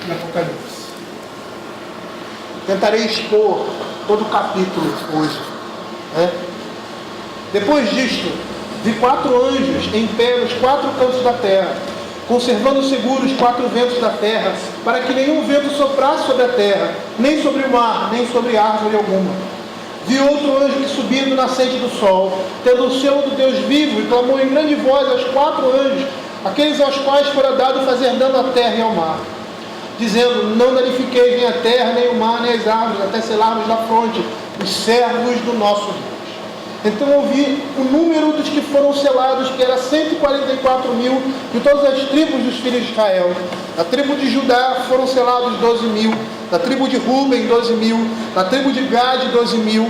de Apocalipse. Tentarei expor todo o capítulo hoje. Depois disto, vi 4 anjos em pé nos 4 cantos da terra, conservando seguros os 4 ventos da terra, para que nenhum vento soprasse sobre a terra, nem sobre o mar, nem sobre árvore alguma. Vi outro anjo que subia do nascente do sol, tendo o selo do Deus vivo, e clamou em grande voz aos 4 anjos, aqueles aos quais fora dado fazer dano à terra e ao mar, dizendo: não danifiqueis nem a terra, nem o mar, nem as árvores, até selarmos da fronte os servos do nosso Deus. Então eu vi o número dos que foram selados, que era 144.000, de todas as tribos dos filhos de Israel. Da tribo de Judá foram selados 12.000, da tribo de Ruben 12.000, da tribo de Gade 12.000,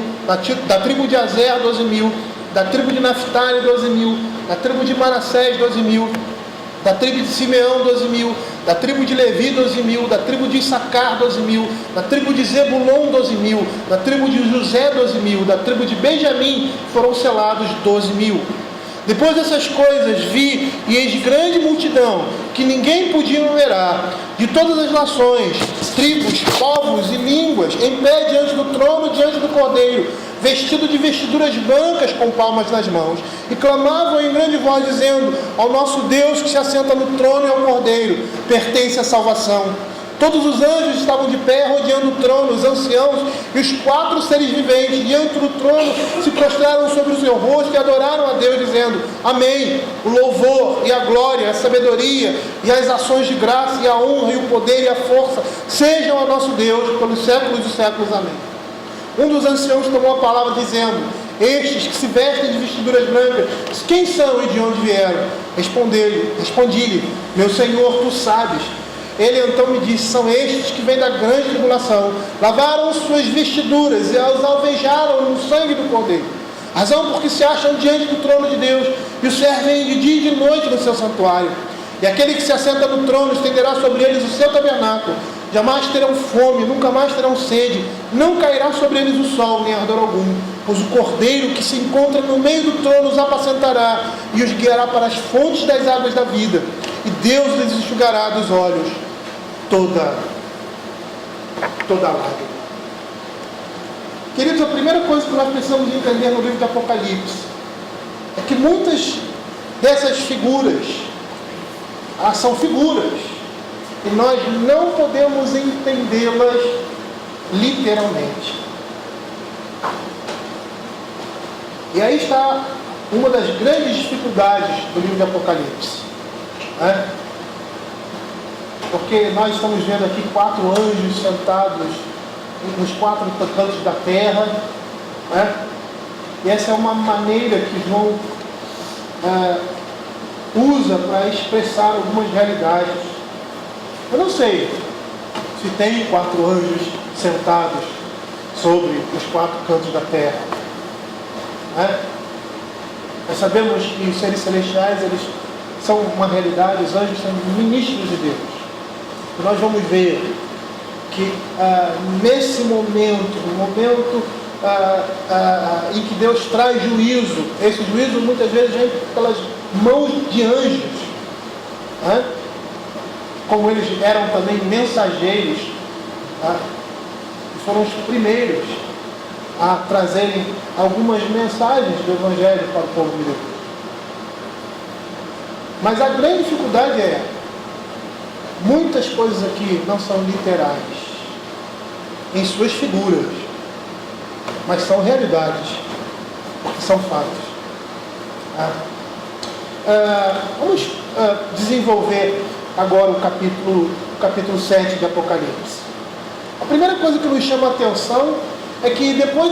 da tribo de Azer 12.000, da tribo de Naftali 12.000, da tribo de Manassés 12.000, da tribo de Simeão 12.000, da tribo de Levi 12.000, da tribo de Issacar 12.000, da tribo de Zebulon 12.000, da tribo de José 12.000, da tribo de Benjamim foram selados 12.000. Depois dessas coisas vi, e eis grande multidão, que ninguém podia numerar, de todas as nações, tribos, povos e línguas, em pé diante do trono, diante do Cordeiro, vestido de vestiduras brancas com palmas nas mãos, e clamavam em grande voz, dizendo: ao nosso Deus que se assenta no trono e ao Cordeiro pertence a salvação. Todos os anjos estavam de pé, rodeando o trono, os anciãos e os 4 seres viventes, diante do trono, se prostraram sobre o seu rosto e adoraram a Deus, dizendo: amém. O louvor e a glória, a sabedoria e as ações de graça e a honra e o poder e a força sejam a nosso Deus pelos séculos dos séculos. Amém. Um dos anciãos tomou a palavra, dizendo: estes que se vestem de vestiduras brancas, quem são e de onde vieram? Respondi-lhe: meu Senhor, tu sabes. Ele então me disse: são estes que vêm da grande tribulação, lavaram suas vestiduras e as alvejaram no sangue do Cordeiro, razão porque se acham diante do trono de Deus e o servem de dia e de noite no seu santuário. E aquele que se assenta no trono estenderá sobre eles o seu tabernáculo. Jamais terão fome, nunca mais terão sede, não cairá sobre eles o sol, nem ardor algum, pois o Cordeiro que se encontra no meio do trono os apacentará e os guiará para as fontes das águas da vida, e Deus lhes enxugará dos olhos toda lágrima. Queridos, a primeira coisa que nós precisamos entender no livro de Apocalipse é que muitas dessas figuras, elas são figuras, e nós não podemos entendê-las literalmente. E aí está uma das grandes dificuldades do livro de Apocalipse, porque nós estamos vendo aqui 4 anjos sentados nos 4 cantos da terra, e essa é uma maneira que João usa para expressar algumas realidades. Eu não sei se tem 4 anjos sentados sobre os 4 cantos da terra. Nós sabemos que os seres celestiais, eles são uma realidade, os anjos são ministros de Deus. E nós vamos ver que nesse momento, no momento em que Deus traz juízo, esse juízo muitas vezes vem pelas mãos de anjos, como eles eram também mensageiros, e foram os primeiros a trazerem algumas mensagens do Evangelho para o povo de Deus. Mas a grande dificuldade é, muitas coisas aqui não são literais em suas figuras, mas são realidades, porque são fatos. Vamos desenvolver agora o capítulo 7 de Apocalipse. A primeira coisa que nos chama a atenção é que depois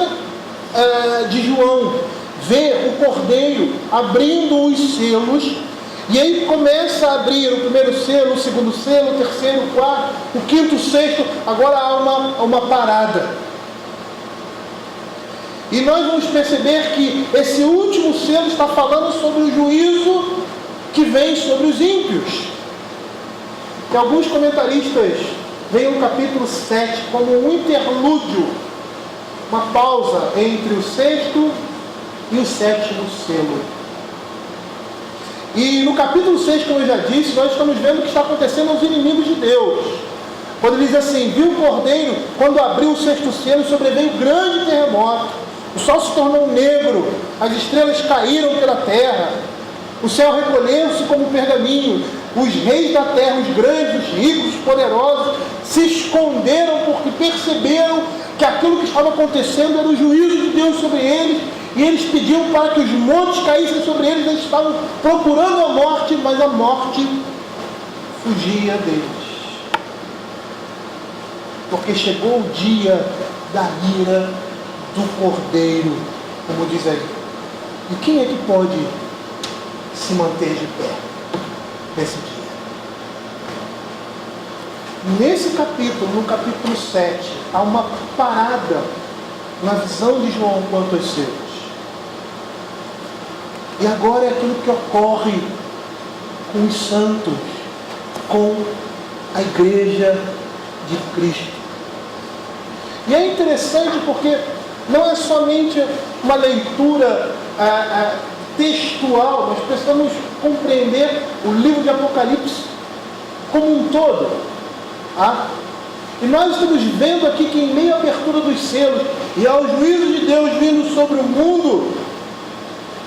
de João ver o Cordeiro abrindo os selos, e aí começa a abrir o primeiro selo, o segundo selo, o terceiro, o quarto, o quinto, o sexto, agora há uma parada. E nós vamos perceber que esse último selo está falando sobre o juízo que vem sobre os ímpios. E alguns comentaristas veem o capítulo 7 como um interlúdio, uma pausa entre o sexto e o sétimo selo. E no capítulo 6, como eu já disse, nós estamos vendo o que está acontecendo aos inimigos de Deus. Quando ele diz assim: viu o cordeiro, quando abriu o sexto selo, sobreveio um grande terremoto, o sol se tornou negro, as estrelas caíram pela terra, o céu recolheu-se como pergaminho, os reis da terra, os grandes, os ricos, os poderosos, se esconderam porque perceberam que aquilo que estava acontecendo era o juízo de Deus sobre eles, e eles pediam para que os montes caíssem sobre eles. Eles estavam procurando a morte, mas a morte fugia deles, porque chegou o dia da ira do Cordeiro, como diz aí. E quem é que pode se manter de pé nesse dia? Nesse capítulo, no capítulo 7, há uma parada na visão de João quanto aos seus. E agora é aquilo que ocorre com os santos, com a igreja de Cristo. E é interessante porque não é somente uma leitura textual, nós precisamos compreender o livro de Apocalipse como um todo. E nós estamos vendo aqui que em meio à abertura dos selos e ao juízo de Deus vindo sobre o mundo,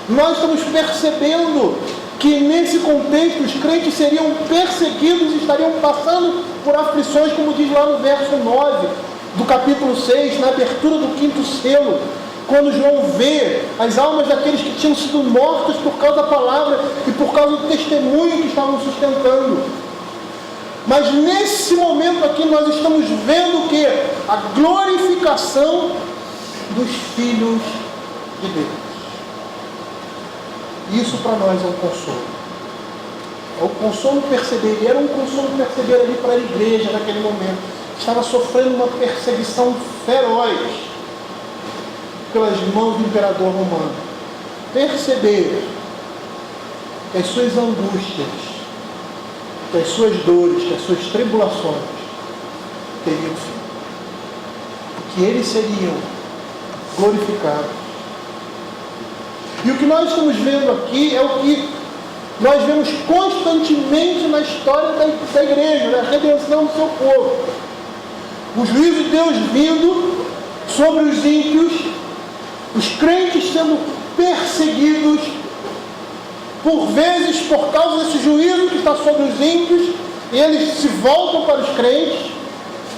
nós estamos percebendo que nesse contexto os crentes seriam perseguidos e estariam passando por aflições, como diz lá no verso 9 do capítulo 6, na abertura do quinto selo, quando João vê as almas daqueles que tinham sido mortos por causa da palavra e por causa do testemunho que estavam sustentando. Mas nesse momento aqui nós estamos vendo o que? A glorificação dos filhos de Deus. Isso para nós é um consolo. É o consolo perceber, e era um consolo perceber ali para a igreja naquele momento. Estava sofrendo uma perseguição feroz pelas mãos do imperador romano. Perceber que as suas angústias, que as suas dores, que as suas tribulações teriam fim. Que eles seriam glorificados. E o que nós estamos vendo aqui é o que nós vemos constantemente na história da igreja, da redenção do seu povo. O juízo de Deus vindo sobre os ímpios, os crentes sendo perseguidos, por vezes por causa desse juízo que está sobre os ímpios, e eles se voltam para os crentes,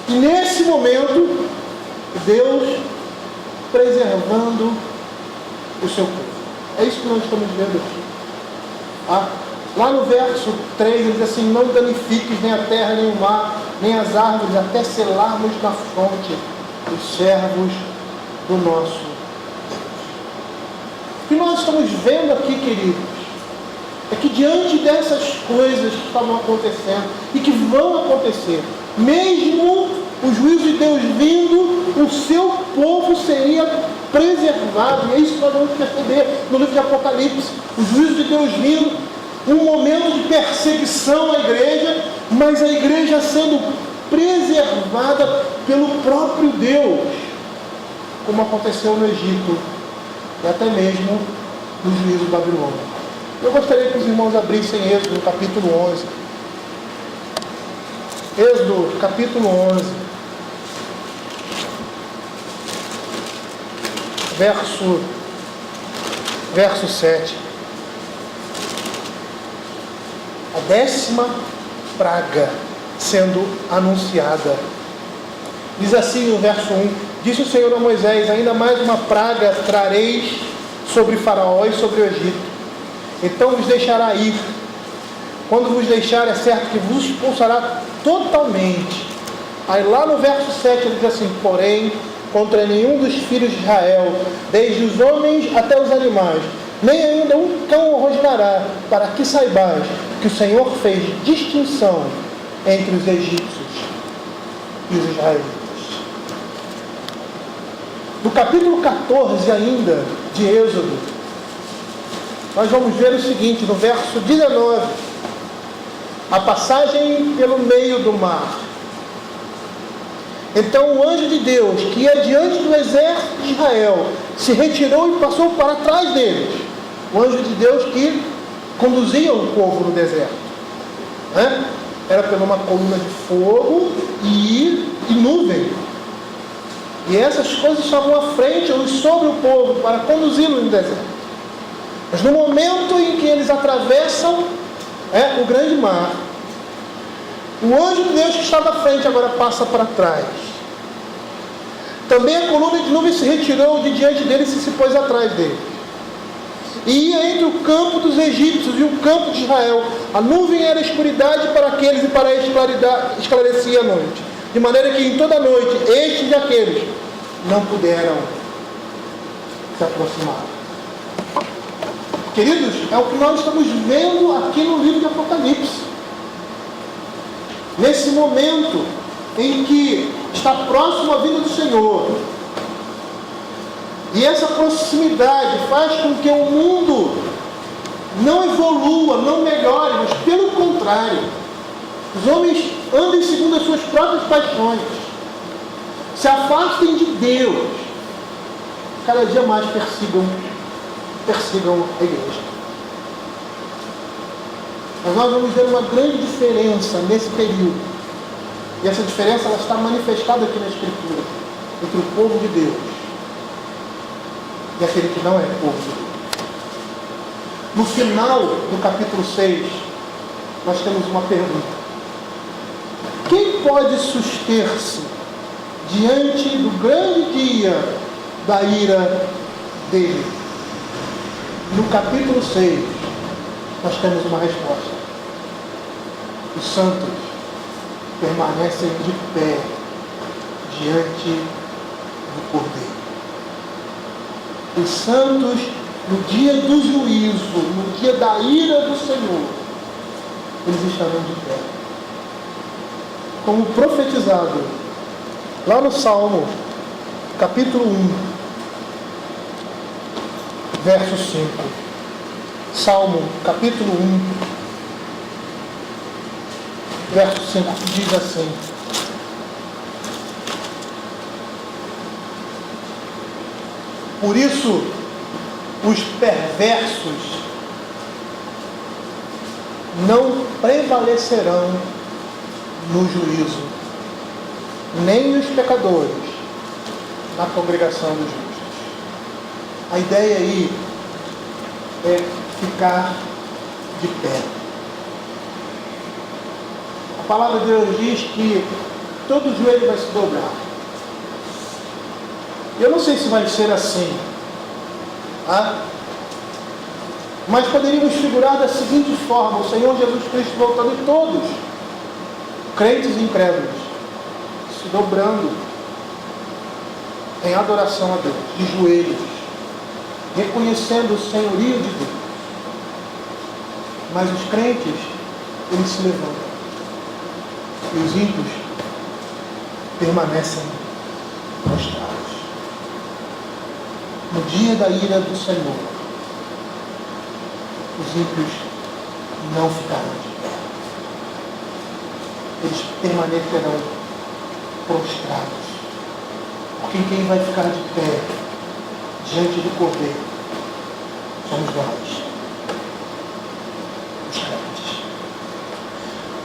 e nesse momento, Deus preservando o seu povo. É isso que nós estamos vendo aqui. Lá no verso 3, ele diz assim: não danifiques nem a terra, nem o mar, nem as árvores, até selarmos na fronte os servos do nosso Deus. O que nós estamos vendo aqui, queridos, é que diante dessas coisas que estavam acontecendo e que vão acontecer, mesmo o juízo de Deus vindo, o seu povo seria preservado. E é isso que nós vamos perceber no livro de Apocalipse. O juízo de Deus vindo, um momento de perseguição à igreja, mas a igreja sendo preservada pelo próprio Deus, como aconteceu no Egito e até mesmo no juízo babilônico. Eu gostaria que os irmãos abrissem Êxodo, no capítulo 11. Êxodo, capítulo 11. Verso 7. A 10ª praga sendo anunciada. Diz assim no verso 1: disse o Senhor a Moisés: ainda mais uma praga trareis sobre Faraó e sobre o Egito. Então vos deixará ir. Quando vos deixar, é certo que vos expulsará totalmente. Aí lá no verso 7 ele diz assim: porém, contra nenhum dos filhos de Israel, desde os homens até os animais, nem ainda um cão rosnará, para que saibais que o Senhor fez distinção entre os egípcios e os israelitas. No capítulo 14 ainda de Êxodo, nós vamos ver o seguinte, no verso 19, a passagem pelo meio do mar. Então o anjo de Deus, que ia diante do exército de Israel, se retirou e passou para trás deles. O anjo de Deus que conduzia o povo no deserto. era pela uma coluna de fogo e nuvem. E essas coisas estavam à frente ou sobre o povo para conduzi-lo no deserto. Mas no momento em que eles atravessam o grande mar, o anjo de Deus que estava à frente agora passa para trás. Também a coluna de nuvem se retirou de diante deles e se pôs atrás deles. E ia entre o campo dos egípcios e o campo de Israel. A nuvem era escuridade para aqueles e para eles esclarecia a noite. De maneira que em toda a noite, estes e aqueles não puderam se aproximar. Queridos, é o que nós estamos vendo aqui no livro de Apocalipse. Nesse momento em que está próximo a vinda do Senhor. E essa proximidade faz com que o mundo não evolua, não melhore, mas pelo contrário, os homens andem segundo as suas próprias paixões, se afastem de Deus, cada dia mais persigam a igreja. Mas nós vamos ver uma grande diferença nesse período. E essa diferença ela está manifestada aqui na Escritura, entre o povo de Deus e aquele que não é povo de Deus. No final do capítulo 6, nós temos uma pergunta. Quem pode suster-se diante do grande dia da ira dele? No capítulo 6, nós temos uma resposta. Os santos permanecem de pé diante do Cordeiro. Os santos, no dia do juízo, no dia da ira do Senhor, eles estarão de pé. Como profetizado lá no Salmo, capítulo 1, verso 5. Salmo, capítulo 1, verso 5, diz assim: por isso, os perversos não prevalecerão no juízo, nem os pecadores na congregação dos justos. A ideia aí é ficar de pé. A palavra de Deus diz que todo joelho vai se dobrar. Eu não sei se vai ser assim, mas poderíamos figurar da seguinte forma: o Senhor Jesus Cristo voltando e todos, crentes e incrédulos, se dobrando em adoração a Deus, de joelhos, reconhecendo o senhorio de Deus. Mas os crentes, eles se levantam, e os ímpios permanecem prostrados. No dia da ira do Senhor, os ímpios não ficarão de pé. Eles permanecerão prostrados. Porque quem vai ficar de pé diante do Cordeiro somos nós, os crentes.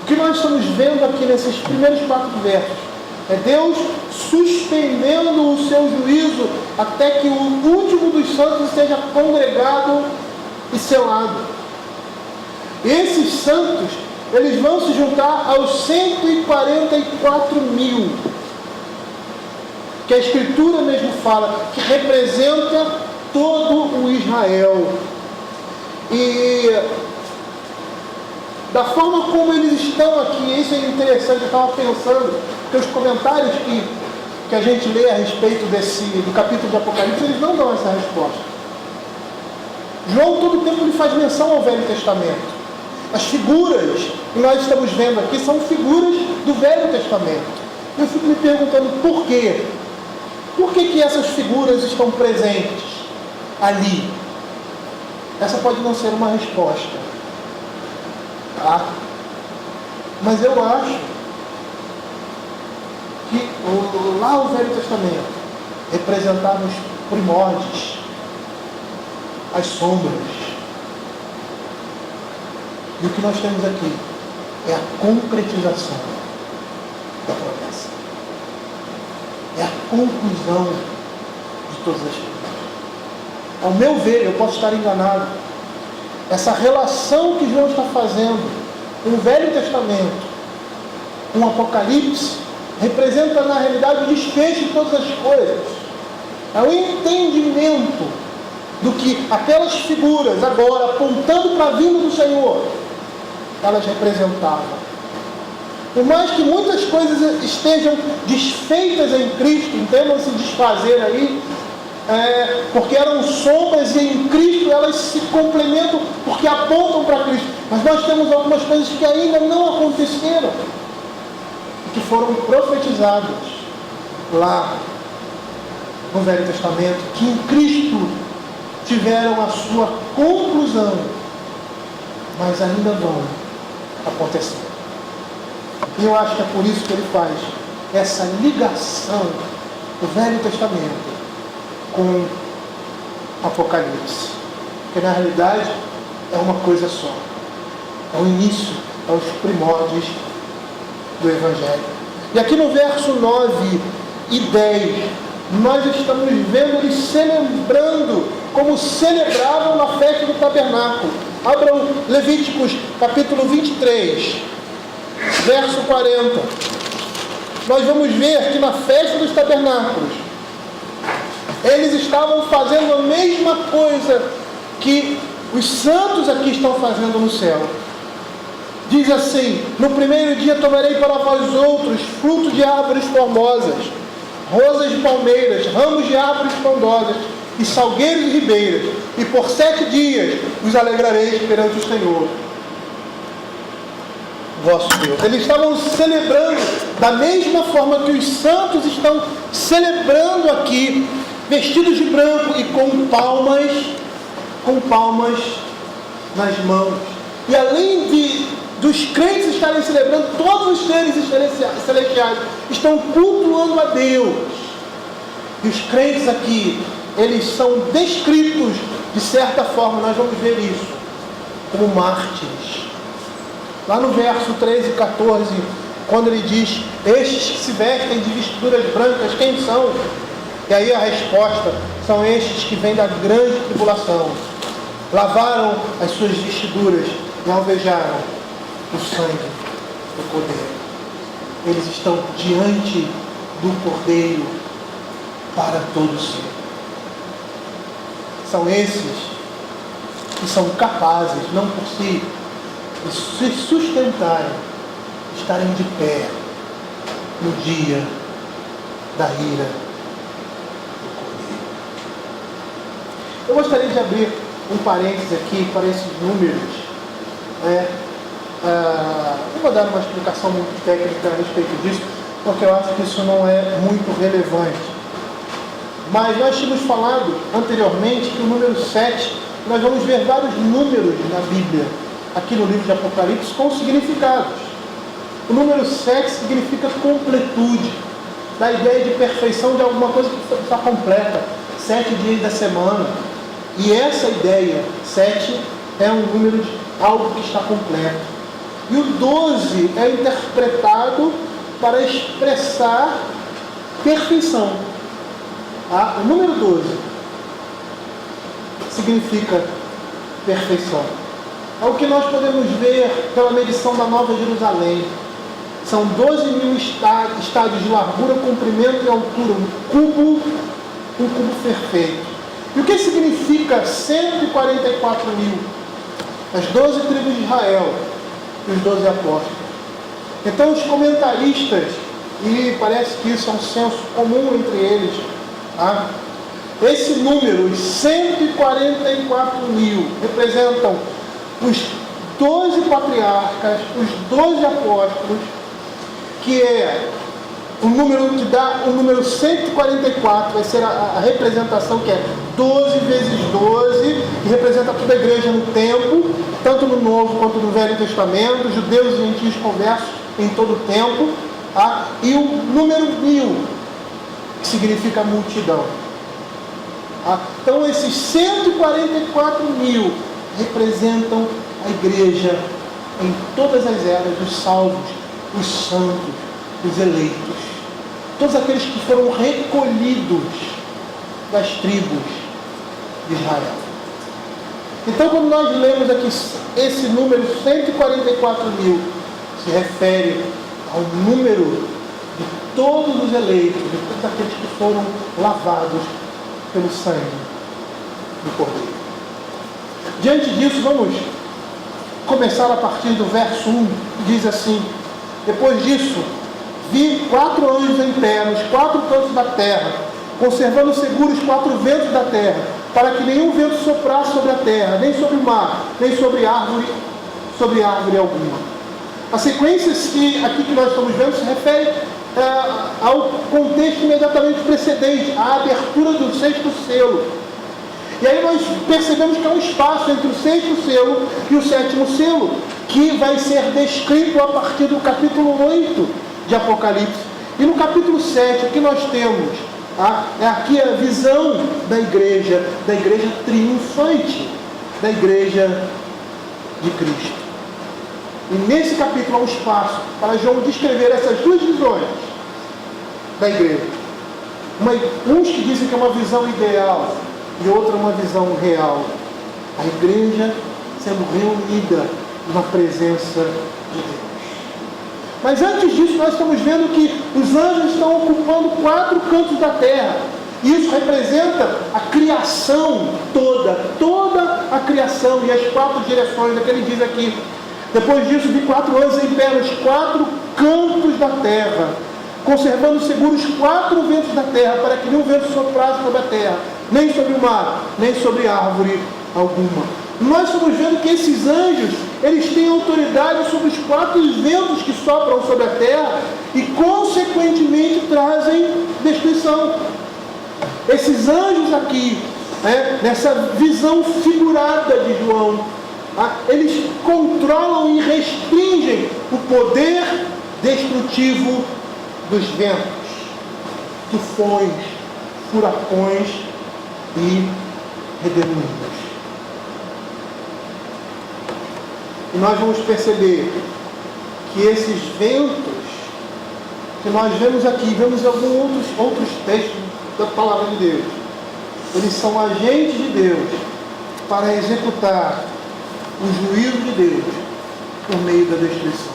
O que nós estamos vendo aqui nesses primeiros 4 versos é Deus suspendendo o seu juízo até que o último dos santos seja congregado e selado. Esses santos, eles vão se juntar aos 144 mil, que a Escritura mesmo fala, que representa todo o Israel. E da forma como eles estão aqui, isso é interessante, eu estava pensando, porque os comentários que a gente lê a respeito do capítulo de Apocalipse, eles não dão essa resposta. João todo o tempo ele faz menção ao Velho Testamento. As figuras que nós estamos vendo aqui são figuras do Velho Testamento. Eu fico me perguntando por quê? Por que essas figuras estão presentes ali? Essa pode não ser uma resposta. Mas eu acho que lá o Velho Testamento representava os primórdios, as sombras. E o que nós temos aqui é a concretização da promessa. É a conclusão de todas as coisas. Ao meu ver, eu posso estar enganado, essa relação que João está fazendo com o Velho Testamento, com o Apocalipse, representa na realidade o desfecho de todas as coisas. É o entendimento do que aquelas figuras agora, apontando para a vinda do Senhor, elas representavam. Por mais que muitas coisas estejam desfeitas em Cristo, entendam-se desfazer aí, porque eram sombras, e em Cristo elas se complementam porque apontam para Cristo. Mas nós temos algumas coisas que ainda não aconteceram, que foram profetizadas lá no Velho Testamento, que em Cristo tiveram a sua conclusão, mas ainda vão acontecer. E eu acho que é por isso que ele faz essa ligação do Velho Testamento com Apocalipse, porque na realidade é uma coisa só. É o início, é os primórdios do Evangelho. E aqui no verso 9 e 10, nós estamos vendo eles celebrando como celebravam na festa do tabernáculo. Abram Levíticos capítulo 23, verso 40. Nós vamos ver que na festa dos tabernáculos eles estavam fazendo a mesma coisa que os santos aqui estão fazendo no céu. Diz assim: no primeiro dia tomarei para vós outros fruto de árvores formosas, rosas de palmeiras, ramos de árvores frondosas, e salgueiros e ribeiras, e por 7 dias vos alegrareis perante o Senhor vosso Deus. Eles estavam celebrando da mesma forma que os santos estão celebrando aqui, vestidos de branco e com palmas nas mãos. E além dos crentes estarem celebrando, todos os seres celestiais estão cultuando a Deus. E os crentes aqui, eles são descritos, de certa forma, nós vamos ver isso, como mártires. Lá no verso 13 e 14, quando ele diz: estes que se vestem de vestiduras brancas, quem são? E aí a resposta: são estes que vêm da grande tribulação, lavaram as suas vestiduras e alvejaram o sangue do Cordeiro. Eles estão diante do Cordeiro para todo sempre. São esses que são capazes, não por si, de se sustentarem, estarem de pé no dia da ira do Cordeiro. Eu gostaria de abrir um parênteses aqui para esses números. Não vou dar uma explicação muito técnica a respeito disso, porque eu acho que isso não é muito relevante. Mas nós tínhamos falado anteriormente que o número 7, nós vamos ver vários números na Bíblia, aqui no livro de Apocalipse, com significados. O número 7 significa completude, da ideia de perfeição de alguma coisa que está completa, 7 dias da semana. E essa ideia, 7, é um número de algo que está completo. E o 12 é interpretado para expressar perfeição. O número 12 significa perfeição. É o que nós podemos ver pela medição da Nova Jerusalém. São 12.000 estádios de largura, comprimento e altura, um cubo perfeito. E o que significa 144.000? As 12 tribos de Israel e os 12 apóstolos. Então os comentaristas, e parece que isso é um senso comum entre eles, esse número, os 144.000, representam os 12 patriarcas, os 12 apóstolos, que é o número que dá o número 144, vai ser a representação, que é 12 vezes 12, que representa toda a igreja no tempo, tanto no Novo quanto no Velho Testamento, judeus e gentios conversos em todo o tempo, e o número 1000, que significa multidão. Então esses 144.000 representam a igreja em todas as eras os salvos, os santos, os eleitos, todos aqueles que foram recolhidos das tribos de Israel. Então, quando nós lemos aqui esse número 144 mil, se refere ao número de todos os eleitos, de todos aqueles que foram lavados pelo sangue do Cordeiro. Diante disso, vamos começar a partir do verso 1, que diz assim: depois disso, vi 4 anjos em pé nos 4 cantos da terra, conservando seguros 4 ventos da terra, para que nenhum vento soprasse sobre a terra, nem sobre o mar, nem sobre árvore alguma. A sequência aqui que nós estamos vendo se refere ao contexto imediatamente precedente, à abertura do 6º selo. E aí nós percebemos que há um espaço entre o 6º selo e o 7º selo, que vai ser descrito a partir do capítulo 8 de Apocalipse. E no capítulo 7, o que nós temos? É aqui a visão da igreja triunfante, da igreja de Cristo. E nesse capítulo há um espaço para João descrever essas 2 visões da igreja. Uns que dizem que é uma visão ideal e outra uma visão real. A igreja sendo reunida na presença de Deus. Mas antes disso, nós estamos vendo que os anjos estão ocupando 4 cantos da terra. E isso representa a criação toda a criação e as 4 direções, é que ele diz aqui. Depois disso, vi 4 anjos em pé nos 4 cantos da terra, conservando seguros 4 ventos da terra, para que nenhum vento soprasse sobre a terra, nem sobre o mar, nem sobre árvore alguma. Nós estamos vendo que esses anjos, eles têm autoridade sobre os 4 ventos que sopram sobre a terra e, consequentemente, trazem destruição. Esses anjos aqui, nessa visão figurada de João, eles controlam e restringem o poder destrutivo dos ventos, tufões, furacões e redemoinhos. E nós vamos perceber que esses ventos que nós vemos aqui, vemos em alguns outros textos da palavra de Deus, eles são agentes de Deus para executar o juízo de Deus por meio da destruição.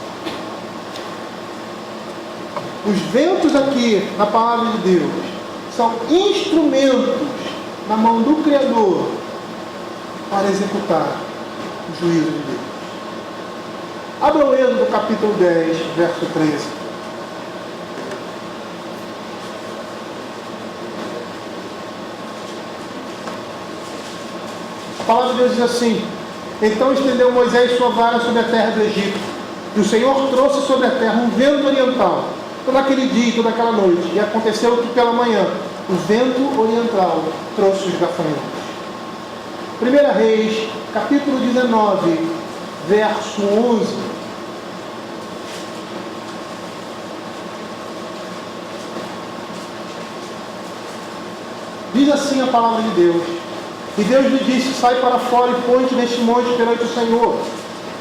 Os ventos aqui na palavra de Deus são instrumentos na mão do Criador para executar o juízo de Deus. Abra o Êxodo capítulo 10, verso 13. A palavra de Deus diz assim: então estendeu Moisés sua vara sobre a terra do Egito, e o Senhor trouxe sobre a terra um vento oriental, todo aquele dia e toda aquela noite. E aconteceu que pela manhã o vento oriental trouxe os gafanhotos. 1 Reis, capítulo 19, verso 11. Diz assim a palavra de Deus: e Deus lhe disse: sai para fora e põe-te neste monte perante o Senhor.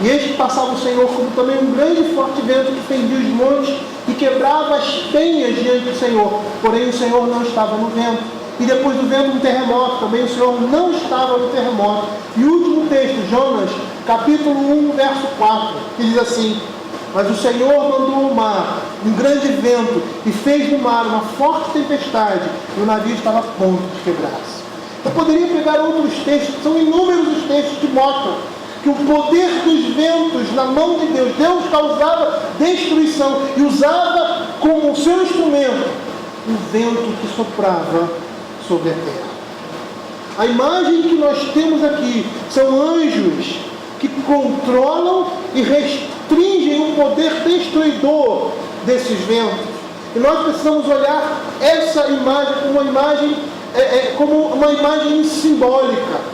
E eis que passava o Senhor como também um grande e forte vento que fendia os montes e quebrava as penhas diante do Senhor. Porém o Senhor não estava no vento. E depois do vento um terremoto, também o Senhor não estava no terremoto. E o último texto, Jonas, capítulo 1, verso 4, que diz assim: mas o Senhor mandou ao mar um grande vento e fez no mar uma forte tempestade, e o navio estava a ponto de quebrar-se. Eu poderia pegar outros textos, são inúmeros os textos que mostram que o poder dos ventos na mão de Deus, Deus causava destruição e usava como seu instrumento o vento que soprava sobre a terra. A imagem que nós temos aqui são anjos que controlam e restringem o poder destruidor desses ventos. E nós precisamos olhar essa imagem como uma imagem simbólica.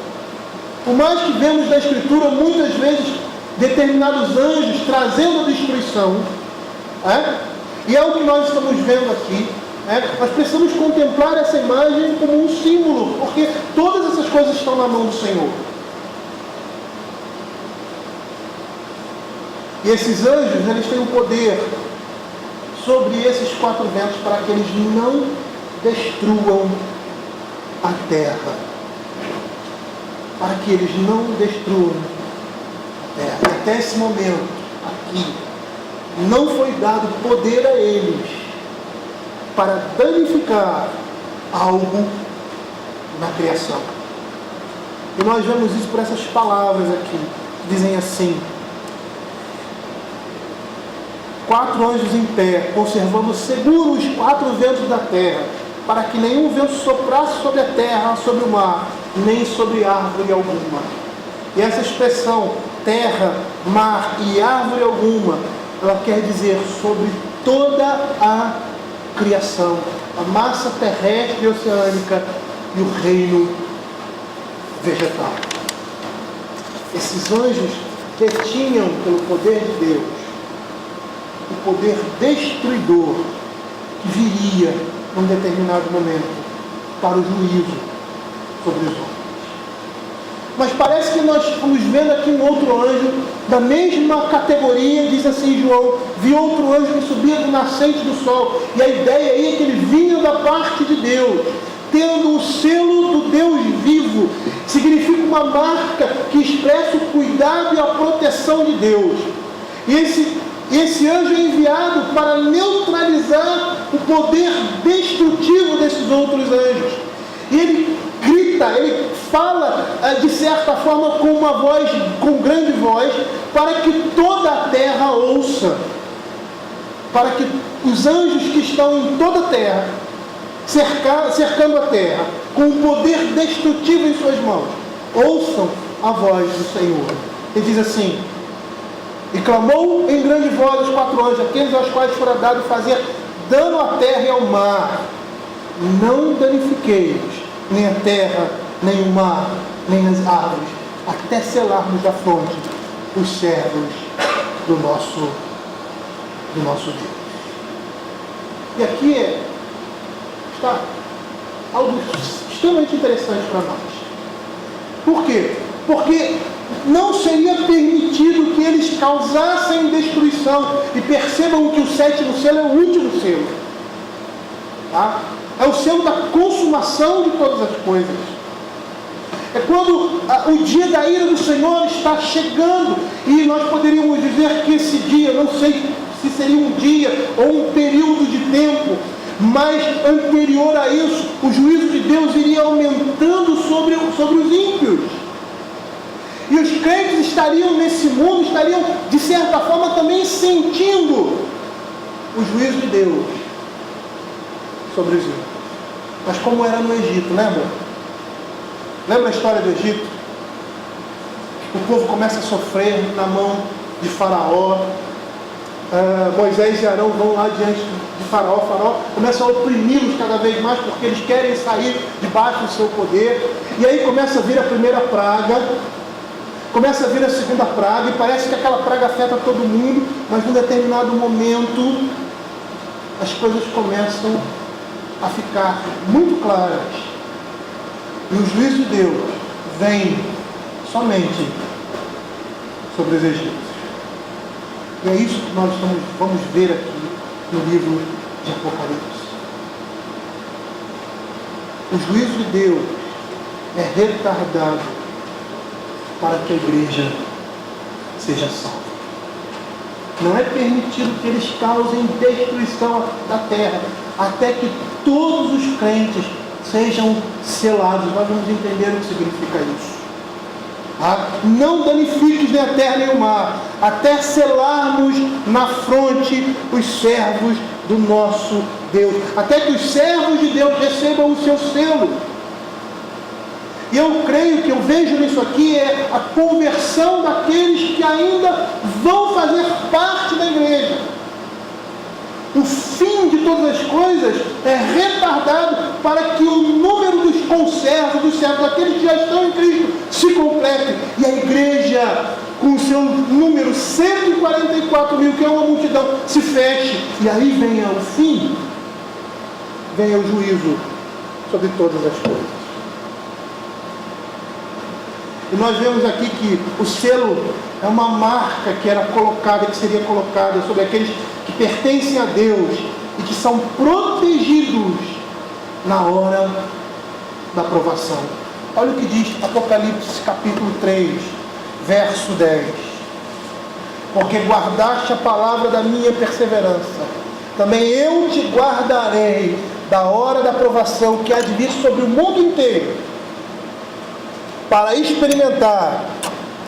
Por mais que vemos na Escritura muitas vezes determinados anjos trazendo a destruição, e é o que nós estamos vendo aqui, nós precisamos contemplar essa imagem como um símbolo, porque todas essas coisas estão na mão do Senhor. E esses anjos, eles têm um poder sobre esses 4 ventos para que eles não destruam a terra. Para que eles não destruam a terra. Até esse momento, aqui, não foi dado poder a eles para danificar algo na criação. E nós vemos isso por essas palavras aqui, que dizem assim: 4 anjos em pé, conservando seguros os 4 ventos da terra, para que nenhum vento soprasse sobre a terra, sobre o mar, nem sobre árvore alguma. E essa expressão, terra, mar e árvore alguma, ela quer dizer sobre toda a criação, a massa terrestre e oceânica e o reino vegetal. Esses anjos detinham, pelo poder de Deus, o poder destruidor que viria num determinado momento para o juízo sobre os homens. Mas parece que nós estamos vendo aqui um outro anjo da mesma categoria. Diz assim João: vi outro anjo que subia do nascente do sol. E a ideia aí é que ele vinha da parte de Deus, tendo o selo do Deus vivo. Significa uma marca que expressa o cuidado e a proteção de Deus. E esse anjo é enviado para neutralizar o poder destrutivo desses outros anjos. E ele grita, ele fala de certa forma com uma voz, com grande voz, para que toda a terra ouça. Para que os anjos que estão em toda a terra, cercando a terra, com o poder destrutivo em suas mãos, ouçam a voz do Senhor. Ele diz assim: e clamou em grande voz os 4 anjos, aqueles aos quais fora dado fazer dano à terra e ao mar: não danifiqueis nem a terra, nem o mar, nem as árvores, até selarmos da fronte os servos do nosso Deus. E aqui está algo extremamente interessante para nós. Por quê? Porque não seria permitido que eles causassem destruição. E percebam que o 7º selo é o último selo. Tá? É o selo da consumação de todas as coisas. É quando o dia da ira do Senhor está chegando. E nós poderíamos dizer que esse dia, não sei se seria um dia ou um período de tempo, mas anterior a isso, o juízo de Deus iria aumentando sobre os ímpios. E os crentes estariam nesse mundo, estariam de certa forma também sentindo o juízo de Deus sobre os ímpios. Mas como era no Egito, lembra? Lembra a história do Egito? O povo começa a sofrer na mão de Faraó. Moisés e Arão vão lá diante de Faraó. Faraó começa a oprimi-los cada vez mais, porque eles querem sair debaixo do seu poder. E aí começa a vir a primeira praga, começa a vir a segunda praga, e parece que aquela praga afeta todo mundo, mas num determinado momento as coisas começam a ficar muito claras. E o juízo de Deus vem somente sobre os egípcios. E é isso que nós vamos ver aqui no livro de Apocalipse. O juízo de Deus é retardado para que a igreja seja salva. Não é permitido que eles causem destruição da terra, até que todos os crentes sejam selados. Nós vamos entender o que significa isso. Não danifiques nem a terra nem o mar, até selarmos na fronte os servos do nosso Deus, até que os servos de Deus recebam o seu selo. E eu creio que eu vejo nisso aqui é a conversão daqueles que ainda vão fazer parte da igreja. O fim de todas as coisas é retardado para que o número dos conservos, dos servos, daqueles que já estão em Cristo, se complete. E a igreja, com o seu número 144 mil, que é uma multidão, se feche. E aí venha o fim, venha o juízo sobre todas as coisas. E nós vemos aqui que o selo é uma marca que era colocada, que seria colocada sobre aqueles que pertencem a Deus e que são protegidos na hora da provação. Olha o que diz Apocalipse capítulo 3, verso 10. Porque guardaste a palavra da minha perseverança, também eu te guardarei da hora da provação que há de vir sobre o mundo inteiro, para experimentar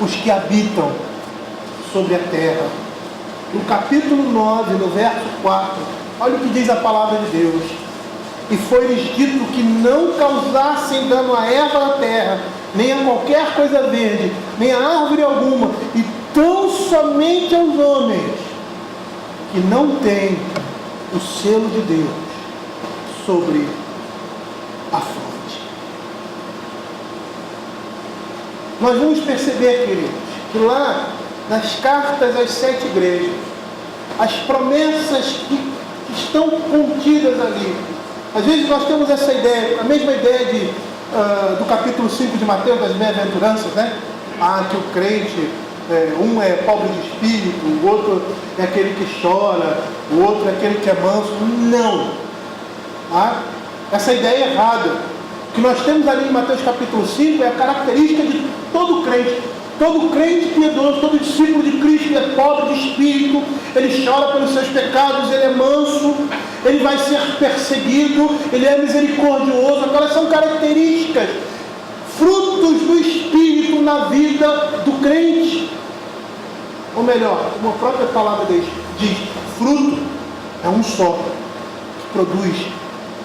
os que habitam sobre a terra. No capítulo 9, no verso 4, olha o que diz a palavra de Deus. E foi-lhes dito que não causassem dano à erva da terra, nem a qualquer coisa verde, nem a árvore alguma, e tão somente aos homens que não têm o selo de Deus sobre a fronte. Nós vamos perceber, queridos, que lá nas cartas às 7 igrejas, as promessas que estão contidas ali, às vezes nós temos essa ideia, a mesma ideia do capítulo 5 de Mateus, das bem-aventuranças, né? Que o crente, um é pobre de espírito, o outro é aquele que chora, o outro é aquele que é manso. Não! Essa ideia é errada. O que nós temos ali em Mateus capítulo 5 é a característica de todo crente. Todo crente piedoso, todo discípulo de Cristo é pobre de espírito, ele chora pelos seus pecados, ele é manso, ele vai ser perseguido, ele é misericordioso. Aquelas são características, frutos do Espírito na vida do crente. Ou melhor, como a própria palavra diz, fruto é um só, que produz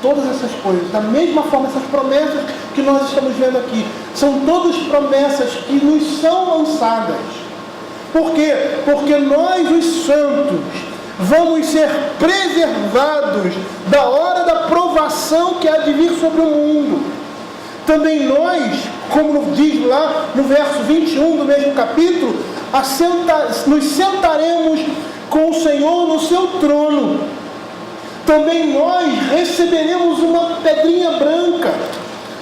todas essas coisas. Da mesma forma, essas promessas que nós estamos vendo aqui, são todas promessas que nos são lançadas. Por quê? Porque nós, os santos, vamos ser preservados da hora da provação que há de vir sobre o mundo. Também nós, como diz lá no verso 21 do mesmo capítulo, nos sentaremos com o Senhor no seu trono. Também nós receberemos uma pedrinha branca.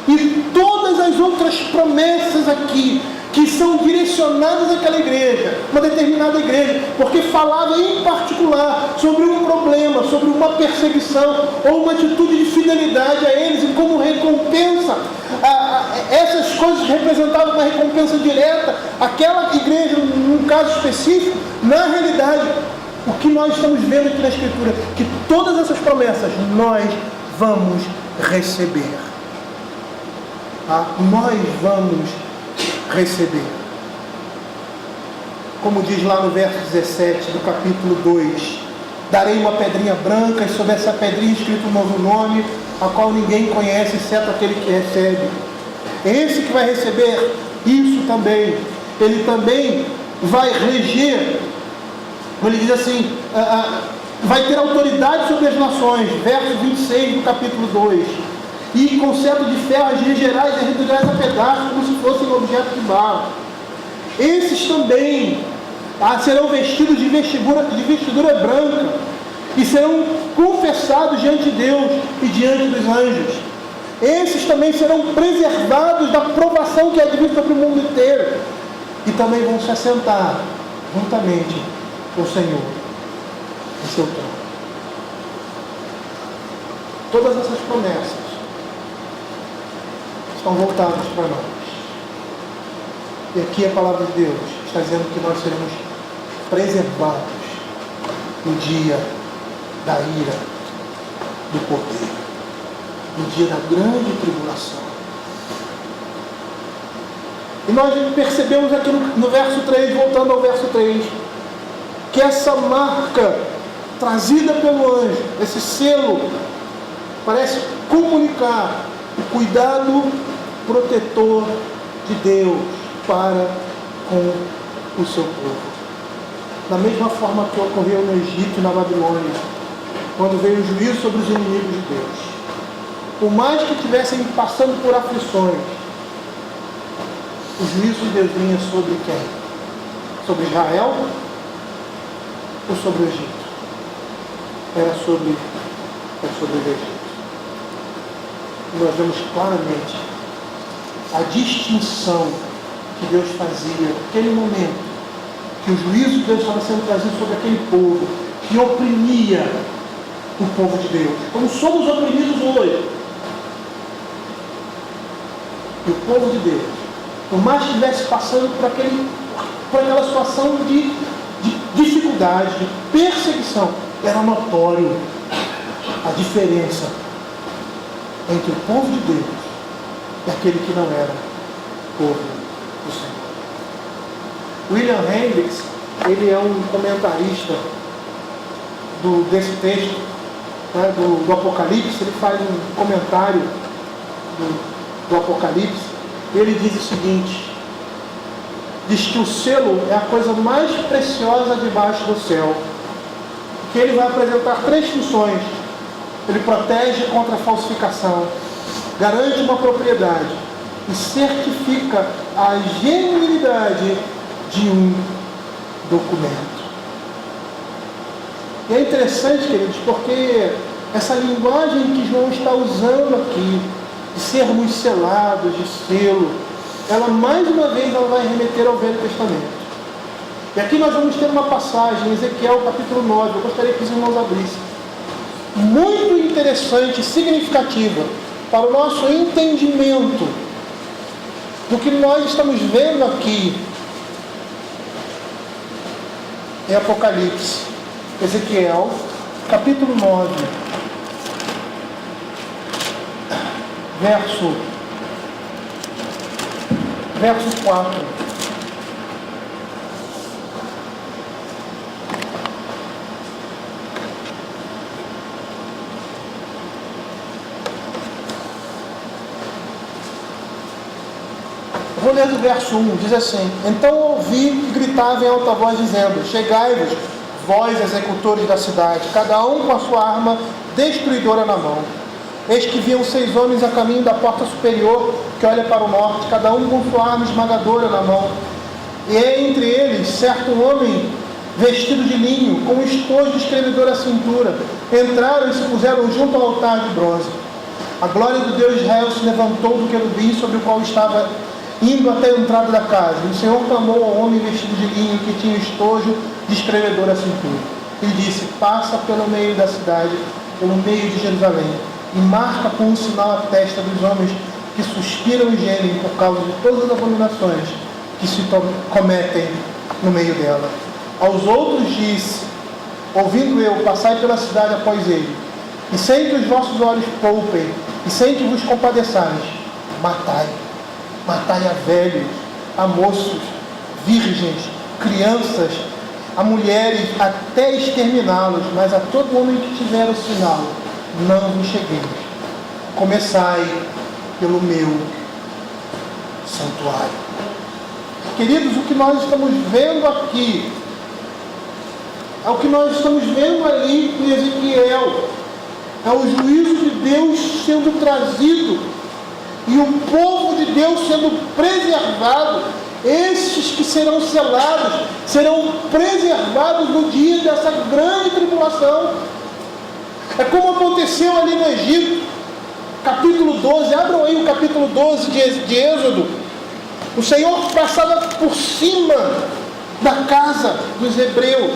E todas as outras promessas aqui, que são direcionadas àquela igreja, uma determinada igreja, porque falava em particular sobre um problema, sobre uma perseguição, ou uma atitude de fidelidade a eles, e como recompensa, essas coisas representavam uma recompensa direta àquela igreja, num caso específico. Na realidade, o que nós estamos vendo aqui na Escritura, que todas essas promessas nós vamos receber. Nós vamos receber. Como diz lá no verso 17 do capítulo 2, darei uma pedrinha branca, e sobre essa pedrinha escrito um novo nome, a qual ninguém conhece, exceto aquele que recebe. Esse que vai receber isso também, ele também vai reger, ele diz assim, vai ter autoridade sobre as nações, verso 26 do capítulo 2. E com cetro de ferro regerá e derreterás a pedaços, como se fossem objetos de barro. Esses também serão vestidos de vestidura branca, e serão confessados diante de Deus e diante dos anjos. Esses também serão preservados da provação que há de vir sobre o mundo inteiro, e também vão se assentar juntamente com o Senhor em seu trono. Todas essas promessas estão voltadas para nós. E aqui a palavra de Deus está dizendo que nós seremos preservados no dia da ira do poder, no dia da grande tribulação. E nós percebemos aqui no verso 3, voltando ao verso 3, que essa marca trazida pelo anjo, esse selo, parece comunicar o cuidado protetor de Deus para com o seu povo. Da mesma forma que ocorreu no Egito e na Babilônia, quando veio o juízo sobre os inimigos de Deus. Por mais que estivessem passando por aflições, o juízo de Deus vinha sobre quem? Sobre Israel ou sobre o Egito? Era sobre o Egito. Nós vemos claramente a distinção que Deus fazia naquele momento, que o juízo de Deus estava sendo trazido sobre aquele povo, que oprimia o povo de Deus, como somos oprimidos hoje. E o povo de Deus, por mais que estivesse passando por aquela situação de dificuldade, de perseguição, era notório a diferença entre o povo de Deus e aquele que não era povo do Senhor. William Hendricks, ele é um comentarista desse texto, né, do Apocalipse. Ele faz um comentário do Apocalipse. Ele diz o seguinte: diz que o selo é a coisa mais preciosa debaixo do céu, que ele vai apresentar 3 funções. Ele protege contra a falsificação, garante uma propriedade e certifica a genuinidade de um documento. E é interessante, queridos, porque essa linguagem que João está usando aqui, de sermos selados, de selo, ela mais uma vez ela vai remeter ao Velho Testamento. E aqui nós vamos ter uma passagem, em Ezequiel capítulo 9, eu gostaria que os irmãos abrissem, muito interessante e significativa para o nosso entendimento do que nós estamos vendo aqui em Apocalipse. Ezequiel capítulo 9, verso 4. Vou ler do verso 1, diz assim: então ouvi que gritava em alta voz, dizendo: chegai-vos, vós executores da cidade, cada um com a sua arma destruidora na mão. Eis que viam 6 homens a caminho da porta superior, que olha para o norte, cada um com sua arma esmagadora na mão. E entre eles, certo homem vestido de linho, com um estojo de escrevedor à cintura. Entraram e se puseram junto ao altar de bronze. A glória do Deus de Israel se levantou do querubim sobre o qual estava indo até a entrada da casa. E o Senhor clamou ao homem vestido de linho, que tinha o estojo de escrevedor à cintura. Ele disse: passa pelo meio da cidade, pelo meio de Jerusalém, e marca com um sinal a testa dos homens que suspiram e gemem por causa de todas as abominações que se cometem no meio dela. Aos outros disse, ouvindo eu, passai pela cidade após ele, e sem que os vossos olhos poupem, e sem que vos compadeçais, matai a velhos, a moços, virgens, crianças, a mulheres, até exterminá-los, mas a todo homem que tiver o sinal, não vos chegueis. Começai pelo meu santuário. Queridos, o que nós estamos vendo aqui é o que nós estamos vendo ali em Ezequiel. É o juízo de Deus sendo trazido e o povo de Deus sendo preservado. Estes que serão selados serão preservados no dia dessa grande tribulação. É como aconteceu ali no Egito, capítulo 12, abram aí o capítulo 12 de Êxodo. O Senhor passava por cima da casa dos hebreus,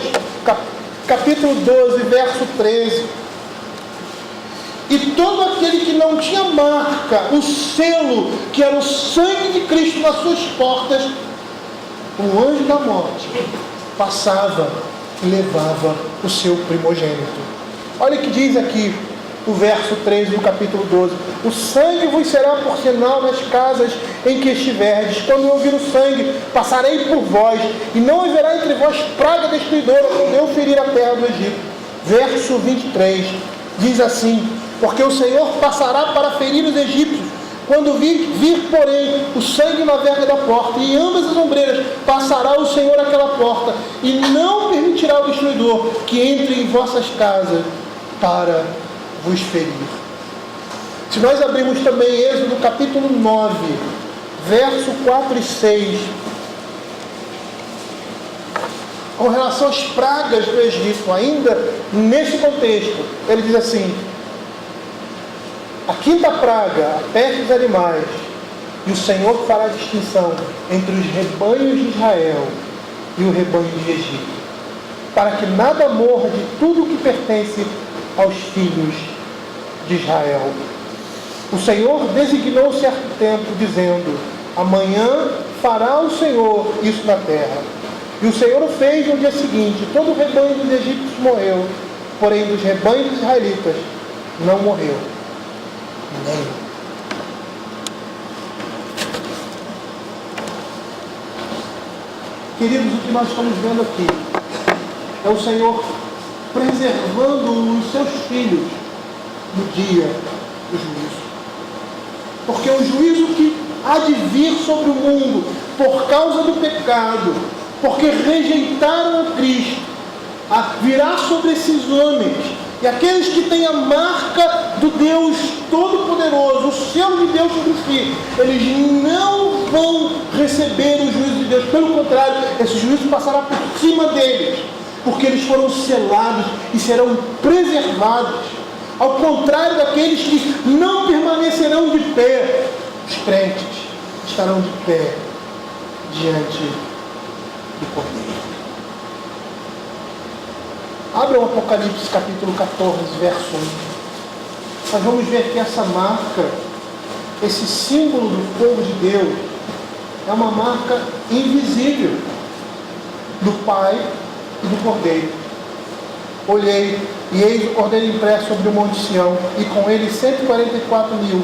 capítulo 12, verso 13. E todo aquele que não tinha marca, o selo, que era o sangue de Cristo nas suas portas, o anjo da morte passava e levava o seu primogênito. Olha o que diz aqui o verso 13 do capítulo 12: o sangue vos será por sinal nas casas em que estiverdes. Quando eu ouvir o sangue, passarei por vós, e não haverá entre vós praga destruidora quando eu ferir a terra do Egito. Verso 23 diz assim: porque o Senhor passará para ferir os egípcios. Quando vir, porém, o sangue na verga da porta, e em ambas as ombreiras passará o Senhor aquela porta, e não permitirá o destruidor que entre em vossas casas para vos ferir. Se nós abrirmos também Êxodo capítulo 9, verso 4 e 6, com relação às pragas do Egito, ainda nesse contexto, ele diz assim: a quinta praga, a peste dos animais, E o Senhor fará distinção entre os rebanhos de Israel e o rebanho de Egito, para que nada morra de tudo o que pertence aos filhos de Israel. O Senhor designou certo tempo, dizendo: amanhã fará o Senhor isso na terra. E o Senhor o fez no dia seguinte. Todo o rebanho dos egípcios morreu, porém dos rebanhos dos israelitas não morreu nenhum. Queridos, o que nós estamos vendo aqui é o Senhor preservando os seus filhos no dia do juízo. Porque o juízo que há de vir sobre o mundo por causa do pecado, porque rejeitaram a Cristo, virá sobre esses homens. E aqueles que têm a marca do Deus Todo-Poderoso, o selo de Deus sobre si, eles não vão receber o juízo de Deus. Pelo contrário, esse juízo passará por cima deles, porque eles foram selados e serão preservados. Ao contrário daqueles que não permanecerão de pé, os crentes estarão de pé diante do Cordeiro. Abra o Apocalipse capítulo 14, verso 1. Nós vamos ver que essa marca, esse símbolo do povo de Deus, é uma marca invisível do Pai e do Cordeiro. Olhei, e eis o Cordeiro impresso sobre o Monte Sião, e com ele 144.000,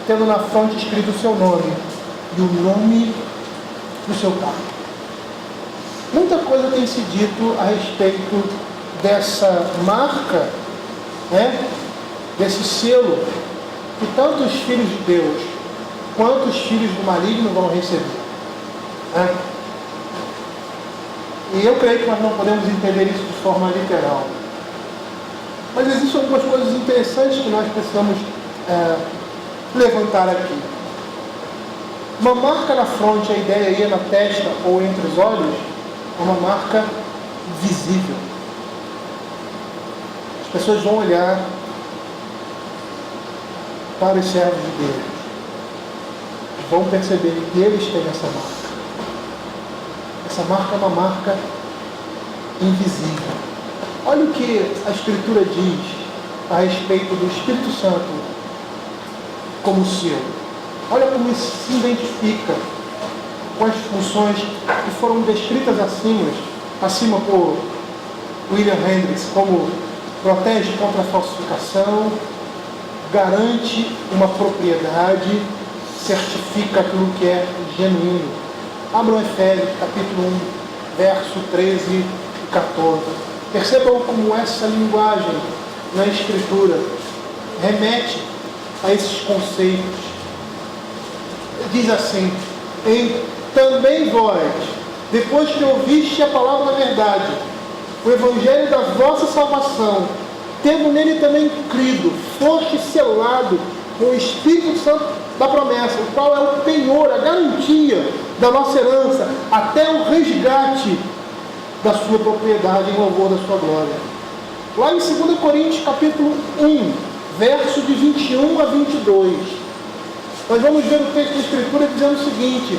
tendo na fronte escrito o seu nome e o nome do seu Pai. Muita coisa tem se dito a respeito dessa marca, desse selo, que tanto os filhos de Deus quanto os filhos do maligno vão receber. E eu creio que nós não podemos entender isso de forma literal. Mas existem algumas coisas interessantes que nós precisamos levantar aqui. Uma marca na fronte, a ideia aí é na testa ou entre os olhos, é uma marca visível. As pessoas vão olhar para os servos de Deus, vão perceber que eles têm essa marca. Essa marca é uma marca invisível. Olha o que a Escritura diz a respeito do Espírito Santo como selo. Olha como isso se identifica com as funções que foram descritas acima por William Hendricks, como protege contra a falsificação, garante uma propriedade, certifica aquilo que é genuíno. Abram Efésios, capítulo 1, verso 13 e 14. Percebam como essa linguagem na Escritura remete a esses conceitos. Diz assim: também vós, depois que ouviste a palavra da verdade, o evangelho da vossa salvação, tendo nele também crido, foste selado com o Espírito Santo da promessa, o qual é o penhor, a garantia da nossa herança, até o resgate da sua propriedade em louvor da sua glória. Lá em 2 Coríntios capítulo 1, verso de 21 a 22, nós vamos ver o texto da Escritura dizendo o seguinte: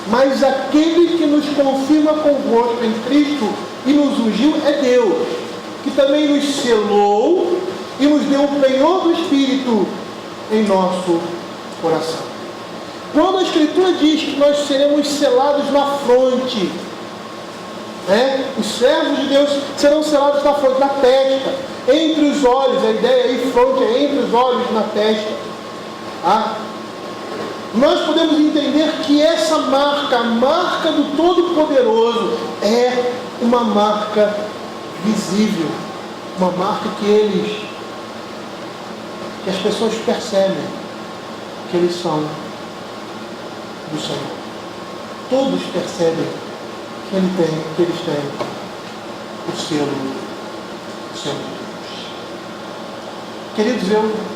mas aquele que nos confirma convosco em Cristo e nos ungiu é Deus, que também nos selou e nos deu o penhor do Espírito em nosso coração. Quando a Escritura diz que nós seremos selados na fronte, os servos de Deus serão selados na fronte, na testa, entre os olhos, a ideia aí, fronte é entre os olhos, na testa. Nós podemos entender que essa marca, a marca do Todo-Poderoso, é uma marca visível, uma marca que as pessoas percebem que eles são do Senhor. Todos percebem que eles têm o selo de Deus. Queridos, eu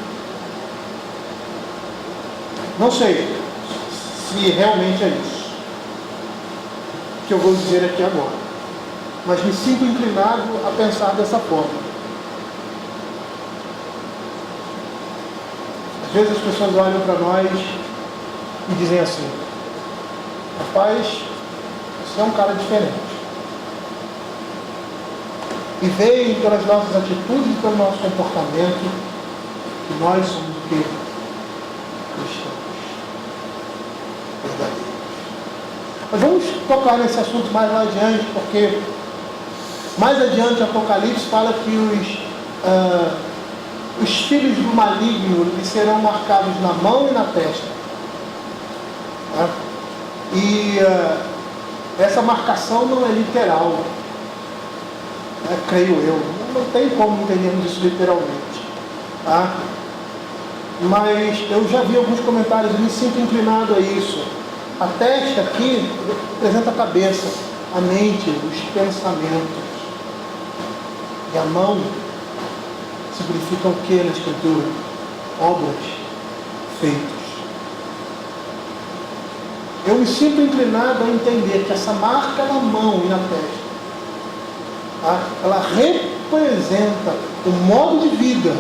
não sei se realmente é isso que eu vou dizer aqui agora, mas me sinto inclinado a pensar dessa forma. Às vezes as pessoas olham para nós e dizem assim: rapaz, você é um cara diferente. E veem pelas nossas atitudes e pelo nosso comportamento que nós somos o quê? Cristãos verdadeiros. Mas vamos tocar nesse assunto mais lá adiante, porque mais adiante Apocalipse fala que os filhos do maligno eles serão marcados na mão e na testa. Tá? E essa marcação não é literal, creio eu. Não tem como entendermos isso literalmente. Tá? Mas eu já vi alguns comentários, eu me sinto inclinado a isso. A testa aqui representa a cabeça, a mente, os pensamentos. E a mão significa o que na Escritura? Obras, feitos. Eu me sinto inclinado a entender que essa marca na mão e na testa, tá? Ela representa o modo de vida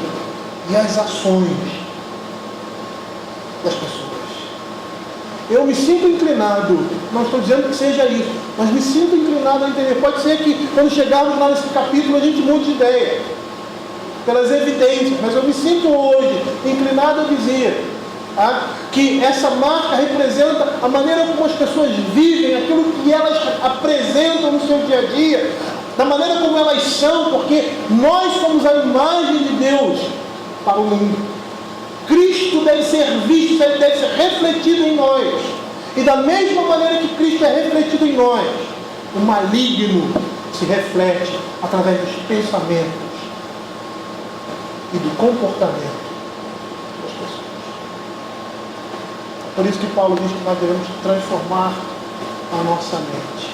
e as ações das pessoas. Eu me sinto inclinado, não estou dizendo que seja isso, mas me sinto inclinado a entender. Pode ser que quando chegarmos lá nesse capítulo a gente mude de ideia, pelas evidências, mas eu me sinto hoje inclinado a dizer que essa marca representa a maneira como as pessoas vivem, aquilo que elas apresentam no seu dia a dia, da maneira como elas são, porque nós somos a imagem de Deus para o mundo. Cristo deve ser visto, ele deve ser refletido em nós. E da mesma maneira que Cristo é refletido em nós, o maligno se reflete através dos pensamentos e do comportamento das pessoas. Por isso que Paulo diz que nós devemos transformar a nossa mente.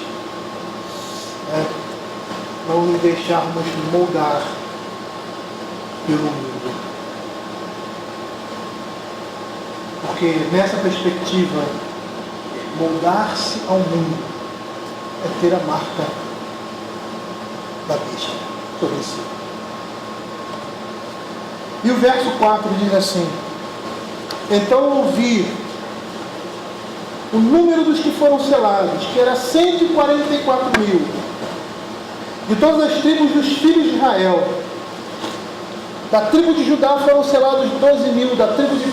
Não nos deixarmos moldar pelo mundo. Porque nessa perspectiva, moldar-se ao mundo é ter a marca da besta sobre si. E o verso 4 diz assim: então ouvi o número dos que foram selados, que era 144.000, de todas as tribos dos filhos de Israel. Da tribo de Judá foram selados 12.000, da tribo de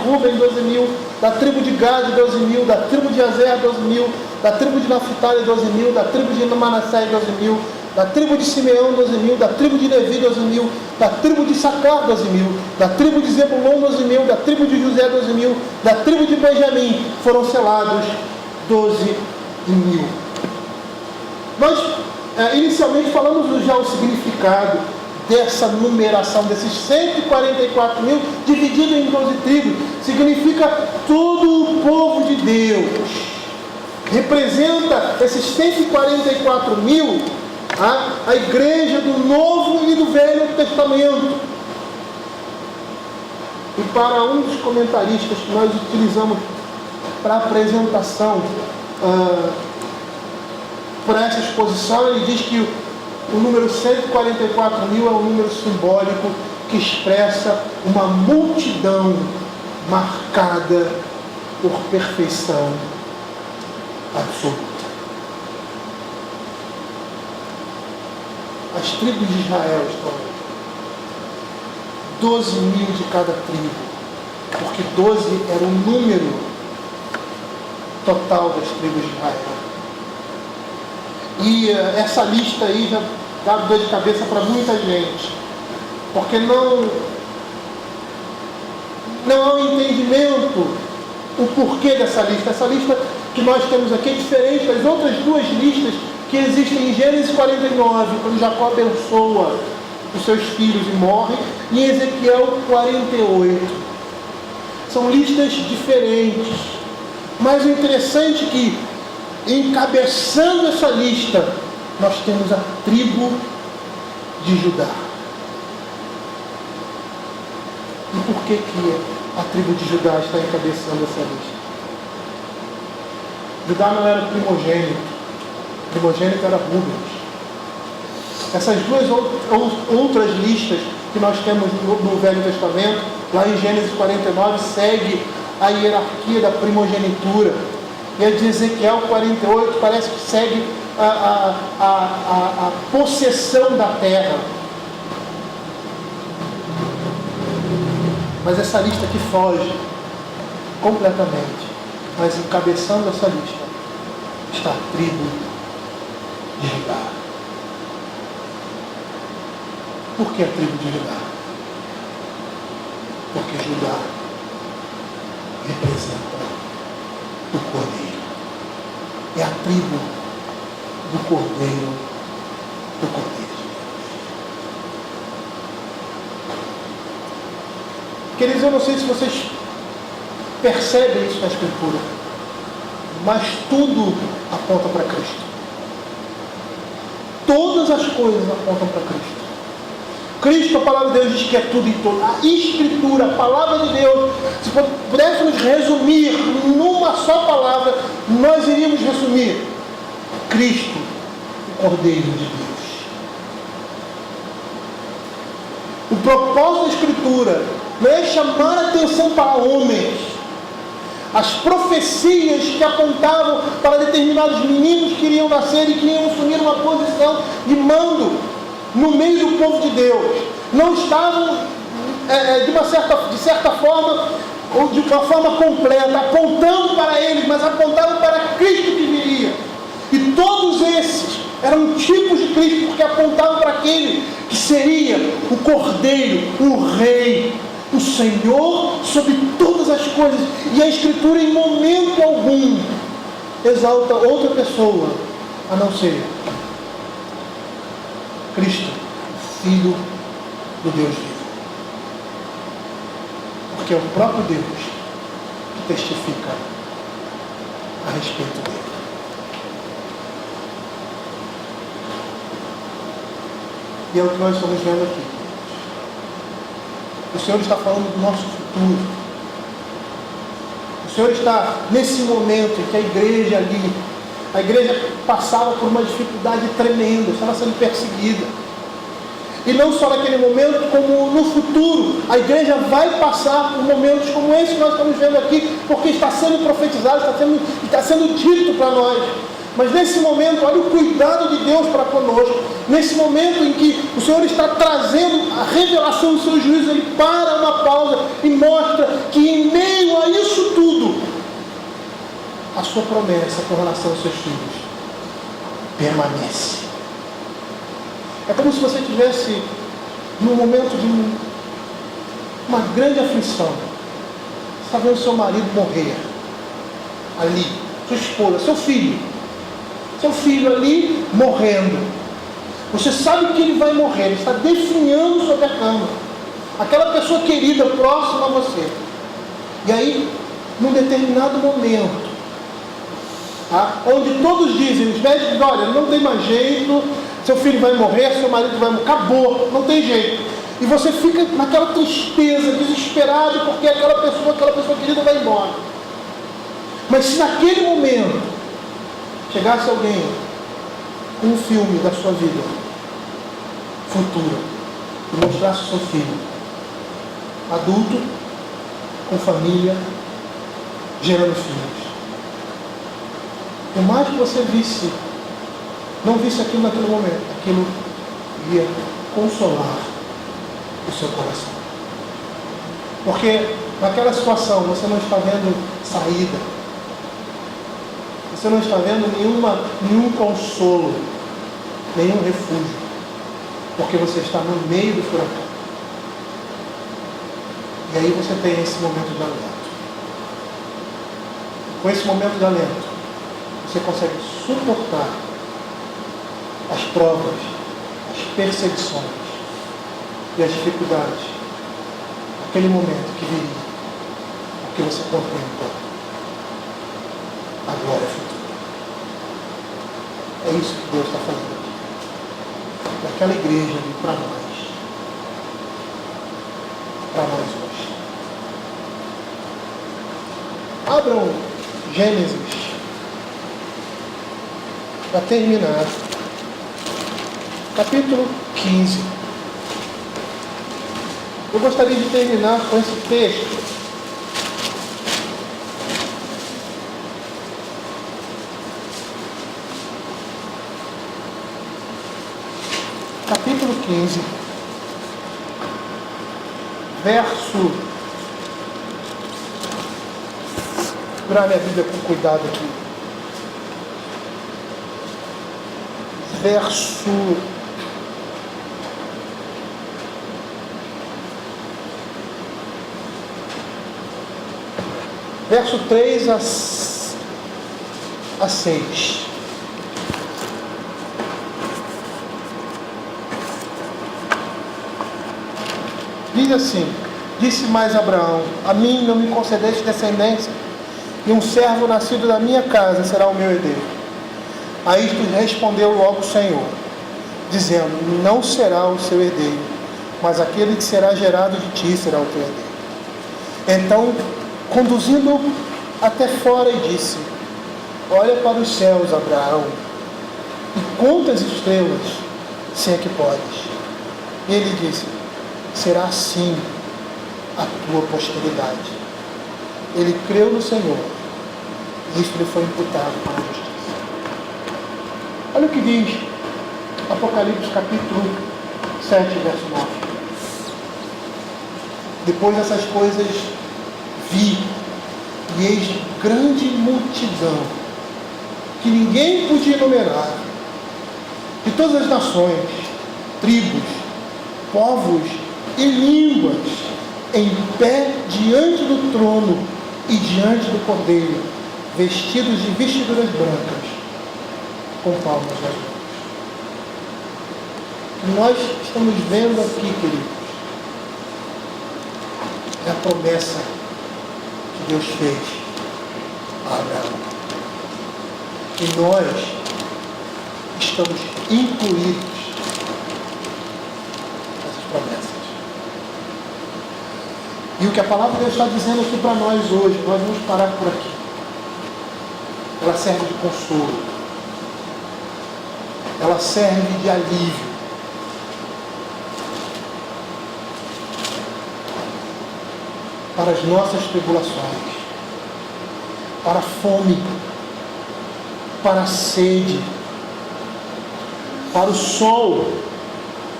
Ruben 12.000, da tribo de Gade 12.000, da tribo de Azer 12.000, da tribo de Naftali 12.000, da tribo de Manassés 12.000, da tribo de Simeão 12.000, da tribo de Levi 12.000, da tribo de Sacar 12.000, da tribo de Zebulon 12.000, da tribo de José 12.000, da tribo de Benjamim foram selados 12.000. Nós inicialmente falamos já o significado dessa numeração, desses 144.000 dividido em 12 tribos, significa todo o povo de Deus. Representa esses 144.000 a igreja do Novo e do Velho Testamento. E para um dos comentaristas que nós utilizamos para a apresentação para essa exposição, ele diz que o número 144.000 é um número simbólico que expressa uma multidão marcada por perfeição absoluta. As tribos de Israel estão aí. 12.000 de cada tribo, porque 12 era o número total das tribos de Israel. E essa lista aí já dá dor de cabeça para muita gente, porque não há um entendimento o porquê dessa lista. Essa lista que nós temos aqui é diferente das outras duas listas que existem em Gênesis 49, quando Jacó abençoa os seus filhos e morre, e em Ezequiel 48. São listas diferentes, mas o interessante é que, encabeçando essa lista, nós temos a tribo de Judá. E por que a tribo de Judá está encabeçando essa lista? Judá não era primogênito. O primogênito era Rubens. Essas duas outras listas que nós temos no Velho Testamento, lá em Gênesis 49, segue a hierarquia da primogenitura. E a de Ezequiel 48 parece que segue a possessão da terra. Mas essa lista aqui foge completamente. Mas encabeçando essa lista está a tribo de Judá. Por que a tribo de Judá? Porque Judá representa o Cordeiro. É a tribo do Cordeiro, do Cordeiro de Deus. Queridos, eu não sei se vocês percebem isso na Escritura, mas tudo aponta para Cristo. Todas as coisas apontam para Cristo. Cristo, a palavra de Deus diz que é tudo e todo. A Escritura, a palavra de Deus, se pudéssemos resumir numa só palavra, nós iríamos resumir: Cristo, o Cordeiro de Deus. O propósito da Escritura não é chamar a atenção para homens. As profecias que apontavam para determinados meninos que iriam nascer e que iriam assumir uma posição de mando no meio do povo de Deus, não estavam de certa forma, ou de uma forma completa, apontando para eles, mas apontavam para Cristo que viria. E todos esses eram tipos de Cristo, porque apontavam para aquele que seria o Cordeiro, o Rei, o Senhor sobre todas as coisas. E a Escritura em momento algum exalta outra pessoa a não ser Cristo, Filho do Deus vivo. Porque é o próprio Deus que testifica a respeito dele. E é o que nós estamos vendo aqui. O Senhor está falando do nosso futuro. O Senhor está nesse momento em que a igreja passava por uma dificuldade tremenda, estava sendo perseguida. E não só naquele momento, como no futuro, a igreja vai passar por momentos como esse que nós estamos vendo aqui, porque está sendo profetizado, está sendo dito para nós. Mas nesse momento, olha o cuidado de Deus para conosco. Nesse momento em que o Senhor está trazendo a revelação do seu juízo, Ele para uma pausa e mostra que em meio a isso tudo, a sua promessa com relação aos seus filhos permanece. É como se você estivesse num momento de uma grande aflição. Você está vendo seu marido morrer ali, sua esposa, seu filho ali morrendo. Você sabe que ele vai morrer, ele está definhando sobre a cama. Aquela pessoa querida, próxima a você. E aí, num determinado momento, onde todos dizem, os médicos dizem, olha, não tem mais jeito, seu filho vai morrer, seu marido vai morrer, acabou, não tem jeito. E você fica naquela tristeza, desesperado, porque aquela pessoa querida vai embora. Mas se naquele momento chegasse alguém com um filme da sua vida futura e mostrasse o seu filho adulto, com família, gerando filhos, por mais que você não visse aquilo naquele momento, aquilo ia consolar o seu coração. Porque naquela situação você não está vendo saída, você não está vendo nenhum consolo, nenhum refúgio, porque você está no meio do furacão. E aí você tem esse momento de alento. Com esse momento de alento, você consegue suportar as provas, as perseguições e as dificuldades naquele momento que viria, porque você contempla a glória futura. É isso que Deus está fazendo aqui. Daquela igreja ali para nós hoje. Abram Gênesis para terminar. Capítulo 15. Eu gostaria de terminar com esse texto 15. Verso... Vou minha Bíblia com cuidado aqui. Verso 3 a 6. Diz assim: disse mais Abraão: a mim não me concedeste descendência, e um servo nascido da minha casa será o meu herdeiro. A isto respondeu logo o Senhor, dizendo: não será o seu herdeiro, mas aquele que será gerado de ti será o teu herdeiro. Então, conduzindo até fora, e disse: olha para os céus, Abraão, e conta as estrelas, se é que podes. E ele disse: será assim a tua posteridade. Ele creu no Senhor, e isso lhe foi imputado para a justiça. Olha o que diz Apocalipse capítulo 7, verso 9. Depois dessas coisas vi, e eis grande multidão, que ninguém podia enumerar, de todas as nações, tribos, povos e línguas, em pé diante do trono e diante do Cordeiro, vestidos de vestiduras brancas, com palmas nas mãos. O que nós estamos vendo aqui, queridos, é a promessa que Deus fez a Abraão. E nós estamos incluídos nessas promessas. E o que a palavra de Deus está dizendo aqui para nós hoje, nós vamos parar por aqui. Ela serve de consolo. Ela serve de alívio. Para as nossas tribulações. Para a fome. Para a sede. Para o sol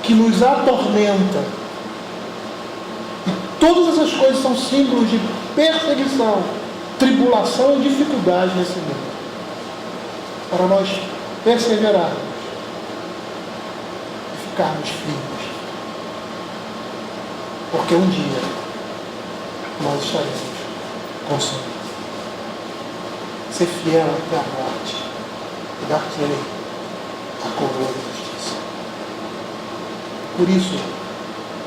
que nos atormenta. Todas essas coisas são símbolos de perseguição, tribulação e dificuldade nesse mundo. Para nós perseverarmos e ficarmos firmes. Porque um dia nós estaremos com o Senhor. Ser fiel até a morte e dar-te-ei a coroa de justiça. Por isso,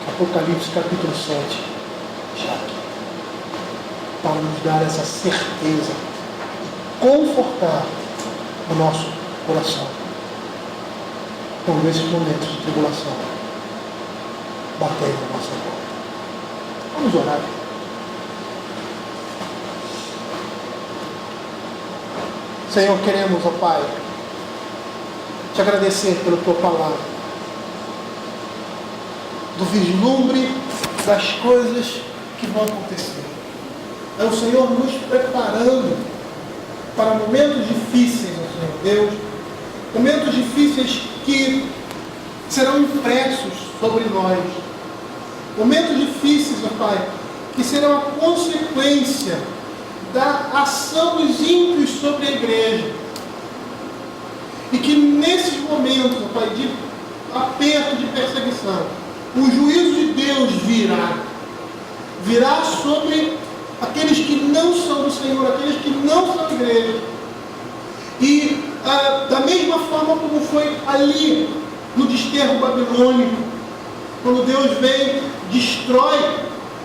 Apocalipse capítulo 7, já aqui, para nos dar essa certeza e confortar o nosso coração quando esses momentos de tribulação baterem na nossa porta. Vamos orar. Senhor, queremos, ó Pai, te agradecer pela tua palavra, do vislumbre das coisas que vão acontecer. É o Senhor nos preparando para momentos difíceis, Senhor Deus, momentos difíceis que serão impressos sobre nós, momentos difíceis, ó Pai, que serão a consequência da ação dos ímpios sobre a igreja, e que nesses momentos, ó Pai, de aperto, de perseguição, o juízo de Deus virá sobre aqueles que não são do Senhor, aqueles que não são igreja. E da mesma forma como foi ali no desterro babilônico, quando Deus vem, destrói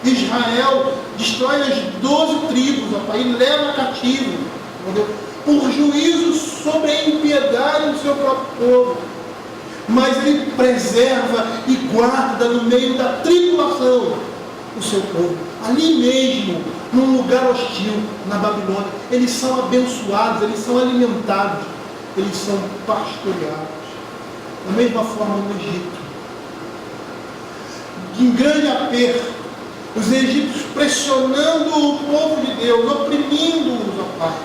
Israel, destrói as 12 tribos, ó Pai, e leva cativo, entendeu? Por juízo sobre a impiedade do seu próprio povo. Mas Ele preserva e guarda no meio da tribulação o seu povo. Ali mesmo, num lugar hostil, na Babilônia, eles são abençoados, eles são alimentados, eles são pastoreados. Da mesma forma no Egito. Em grande aperto, os egípcios pressionando o povo de Deus, oprimindo-os, ó Pai.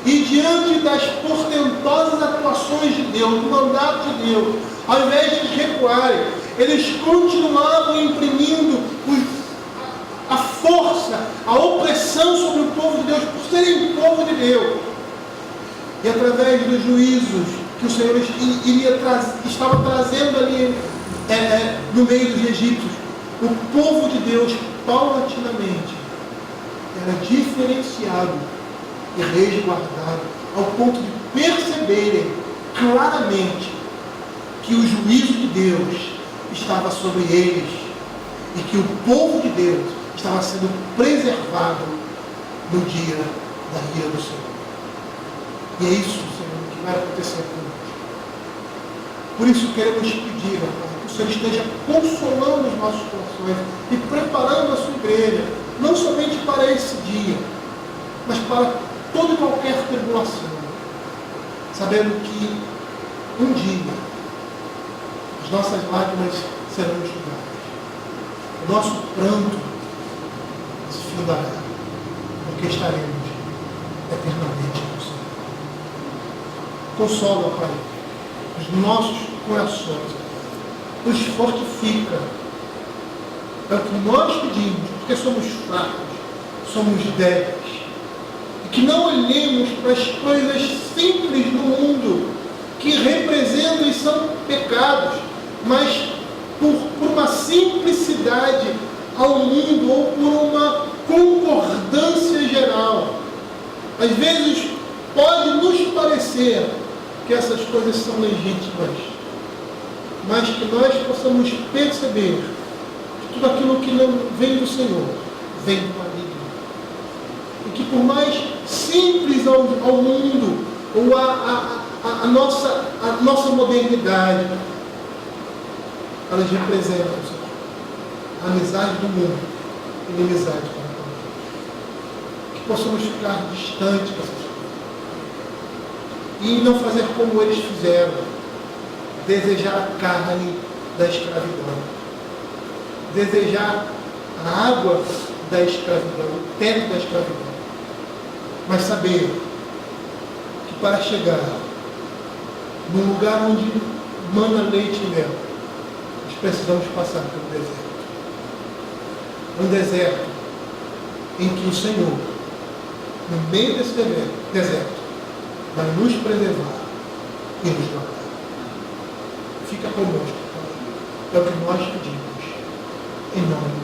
E diante das portentosas atuações de Deus, do mandato de Deus, Ao invés de recuarem, eles continuavam imprimindo a força, a opressão sobre o povo de Deus, por serem povo de Deus. E através dos juízos que o Senhor estava trazendo ali no meio dos egípcios, o povo de Deus, paulatinamente, era diferenciado e resguardado, ao ponto de perceberem claramente que o juízo de Deus estava sobre eles e que o povo de Deus estava sendo preservado no dia da ira do Senhor. E é isso, Senhor, que vai acontecer conosco. Por isso queremos pedir, Pai, que o Senhor esteja consolando os nossos corações e preparando a sua igreja, não somente para esse dia, mas para toda e qualquer tribulação, sabendo que um dia as nossas lágrimas serão enxugadas, o nosso pranto se findará, porque estaremos eternamente com o Senhor. Consola, Pai, os nossos corações, nos fortifica. É o que nós pedimos, porque somos fracos, somos débeis. E que não olhemos para as coisas simples do mundo, que representam e são pecados, mas por uma simplicidade ao mundo ou por uma concordância geral. Às vezes pode nos parecer que essas coisas são legítimas, mas que nós possamos perceber que tudo aquilo que não vem do Senhor vem do maligno. E que por mais simples ao mundo ou a nossa modernidade, elas representam, Senhor, a amizade do mundo e a inimizade com Deus. Que possamos ficar distantes dessas coisas e não fazer como eles fizeram, desejar a carne da escravidão, desejar a água da escravidão, o teto da escravidão, mas saber que para chegar num lugar onde mana leite e mel, nós precisamos passar pelo deserto. Um deserto em que o Senhor, no meio desse deserto, vai nos preservar e nos guardar. Fica conosco, Pai. É o que nós pedimos. Em nome de